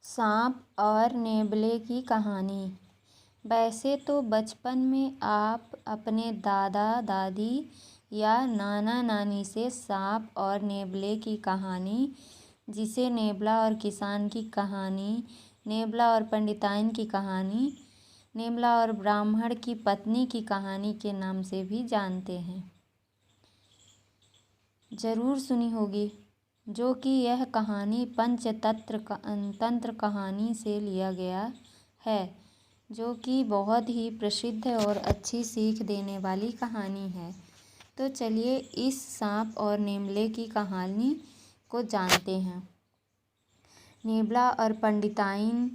सांप और नेवले की कहानी। वैसे तो बचपन में आप अपने दादा दादी या नाना नानी से सांप और नेवले की कहानी, जिसे नेवला और किसान की कहानी, नेवला और पंडिताइन की कहानी, नेवला और ब्राह्मण की पत्नी की कहानी के नाम से भी जानते हैं, जरूर सुनी होगी। जो कि यह कहानी पंचतंत्र कहानी से लिया गया है, जो कि बहुत ही प्रसिद्ध और अच्छी सीख देने वाली कहानी है। तो चलिए इस सांप और नेवले की कहानी को जानते हैं। नेवला और पंडिताइन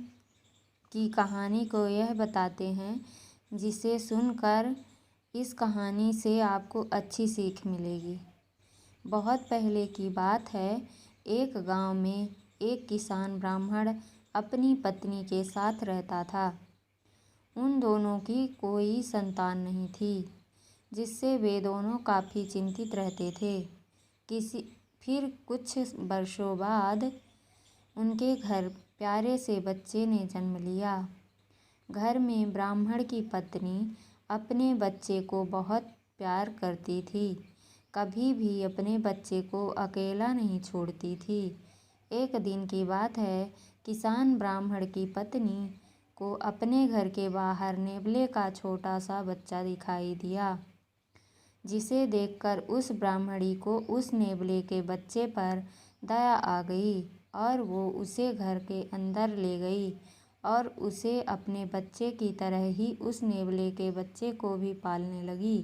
की कहानी को यह बताते हैं, जिसे सुनकर इस कहानी से आपको अच्छी सीख मिलेगी। बहुत पहले की बात है, एक गांव में एक किसान ब्राह्मण अपनी पत्नी के साथ रहता था। उन दोनों की कोई संतान नहीं थी, जिससे वे दोनों काफ़ी चिंतित रहते थे। फिर कुछ वर्षों बाद उनके घर प्यारे से बच्चे ने जन्म लिया। घर में ब्राह्मण की पत्नी अपने बच्चे को बहुत प्यार करती थी, कभी भी अपने बच्चे को अकेला नहीं छोड़ती थी। एक दिन की बात है, किसान ब्राह्मण की पत्नी को अपने घर के बाहर नेवले का छोटा सा बच्चा दिखाई दिया, जिसे देखकर उस ब्राह्मणी को उस नेवले के बच्चे पर दया आ गई और वो उसे घर के अंदर ले गई और उसे अपने बच्चे की तरह ही उस नेवले के बच्चे को भी पालने लगी।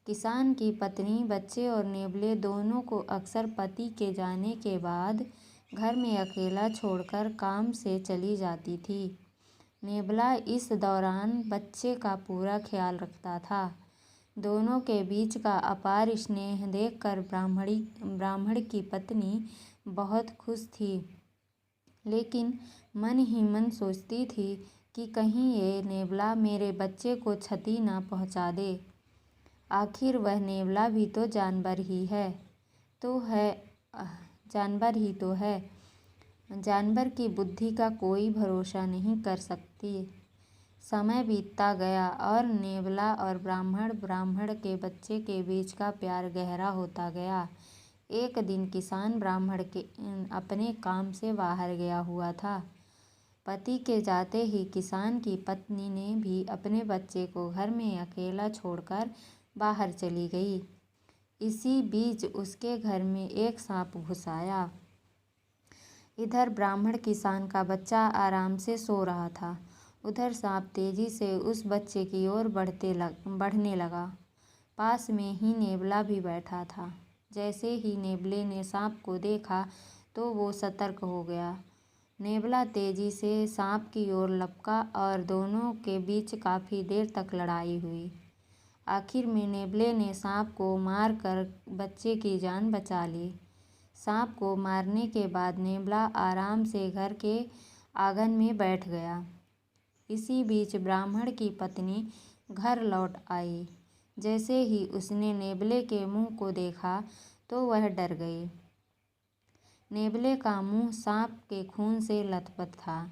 किसान की पत्नी बच्चे और नेवले दोनों को अक्सर पति के जाने के बाद घर में अकेला छोड़कर काम से चली जाती थी। नेवला इस दौरान बच्चे का पूरा ख्याल रखता था। दोनों के बीच का अपार स्नेह देखकर ब्राह्मण की पत्नी बहुत खुश थी, लेकिन मन ही मन सोचती थी कि कहीं ये नेवला मेरे बच्चे को क्षति ना पहुंचा दे। आखिर वह नेवला भी तो जानवर ही तो है। जानवर की बुद्धि का कोई भरोसा नहीं कर सकती। समय बीतता गया और नेवला और ब्राह्मण के बच्चे के बीच का प्यार गहरा होता गया। एक दिन किसान ब्राह्मण के अपने काम से बाहर गया हुआ था। पति के जाते ही किसान की पत्नी ने भी अपने बच्चे को घर में अकेला छोड़कर बाहर चली गई। इसी बीच उसके घर में एक सांप घुस आया। इधर ब्राह्मण किसान का बच्चा आराम से सो रहा था, उधर सांप तेजी से उस बच्चे की ओर बढ़ने लगा। पास में ही नेवला भी बैठा था। जैसे ही नेवले ने सांप को देखा तो वो सतर्क हो गया। नेवला तेजी से सांप की ओर लपका और दोनों के बीच काफ़ी देर तक लड़ाई हुई। आखिर में नेवले ने सांप को मार कर बच्चे की जान बचा ली। सांप को मारने के बाद नेवला आराम से घर के आंगन में बैठ गया। इसी बीच ब्राह्मण की पत्नी घर लौट आई। जैसे ही उसने नेवले के मुंह को देखा तो वह डर गई। नेवले का मुंह सांप के खून से लथपथ था,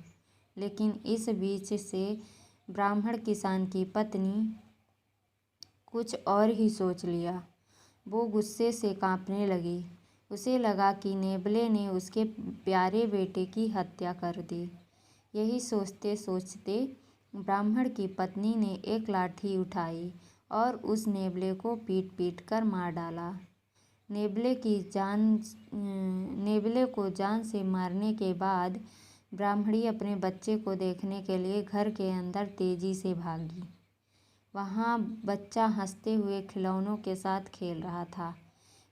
लेकिन इस बीच से ब्राह्मण किसान की पत्नी कुछ और ही सोच लिया। वो गुस्से से कांपने लगी। उसे लगा कि नेवले ने उसके प्यारे बेटे की हत्या कर दी। यही सोचते सोचते ब्राह्मण की पत्नी ने एक लाठी उठाई और उस नेवले को पीट पीट कर मार डाला। नेवले को जान से मारने के बाद ब्राह्मणी अपने बच्चे को देखने के लिए घर के अंदर तेजी से भागी। वहाँ बच्चा हंसते हुए खिलौनों के साथ खेल रहा था।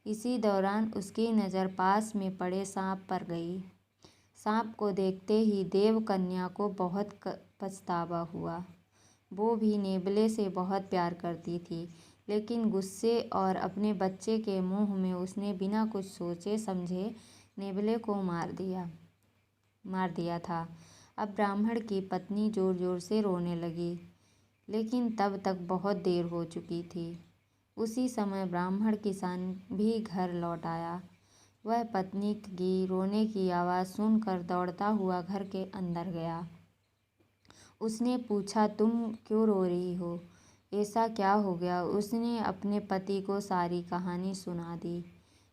इसी दौरान उसकी नज़र पास में पड़े सांप पर गई। सांप को देखते ही देवकन्या को बहुत पछतावा हुआ। वो भी नेवले से बहुत प्यार करती थी, लेकिन गुस्से और अपने बच्चे के मोह में उसने बिना कुछ सोचे समझे नेवले को मार दिया था। अब ब्राह्मण की पत्नी ज़ोर ज़ोर से रोने लगी, लेकिन तब तक बहुत देर हो चुकी थी। उसी समय ब्राह्मण किसान भी घर लौट आया। वह पत्नी की रोने की आवाज़ सुनकर दौड़ता हुआ घर के अंदर गया। उसने पूछा, तुम क्यों रो रही हो? ऐसा क्या हो गया? उसने अपने पति को सारी कहानी सुना दी।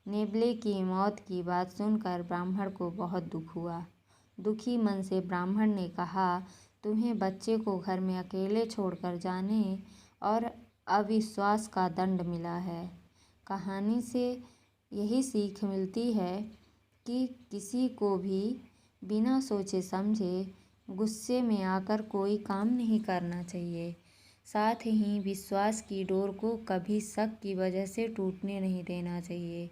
नेबले की मौत की बात सुनकर ब्राह्मण को बहुत दुख हुआ। दुखी मन से ब्राह्मण ने कहा, तुम्हें बच्चे को घर में अकेले छोड़कर जाने और अविश्वास का दंड मिला है। कहानी से यही सीख मिलती है कि किसी को भी बिना सोचे समझे गुस्से में आकर कोई काम नहीं करना चाहिए। साथ ही विश्वास की डोर को कभी शक की वजह से टूटने नहीं देना चाहिए।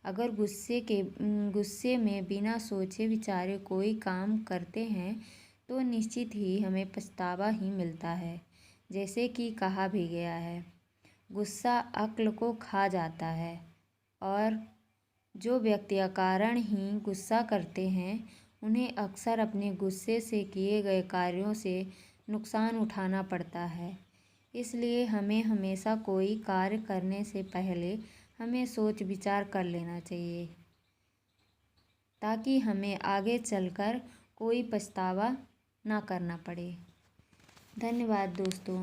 अगर गुस्से में बिना सोचे विचारे कोई काम करते हैं तो निश्चित ही हमें पछतावा ही मिलता है। जैसे कि कहा भी गया है, गुस्सा अक्ल को खा जाता है और जो व्यक्ति अकारण ही गुस्सा करते हैं उन्हें अक्सर अपने गुस्से से किए गए कार्यों से नुकसान उठाना पड़ता है। इसलिए हमें हमेशा कोई कार्य करने से पहले हमें सोच विचार कर लेना चाहिए ताकि हमें आगे चलकर कोई पछतावा ना करना पड़े। धन्यवाद दोस्तों।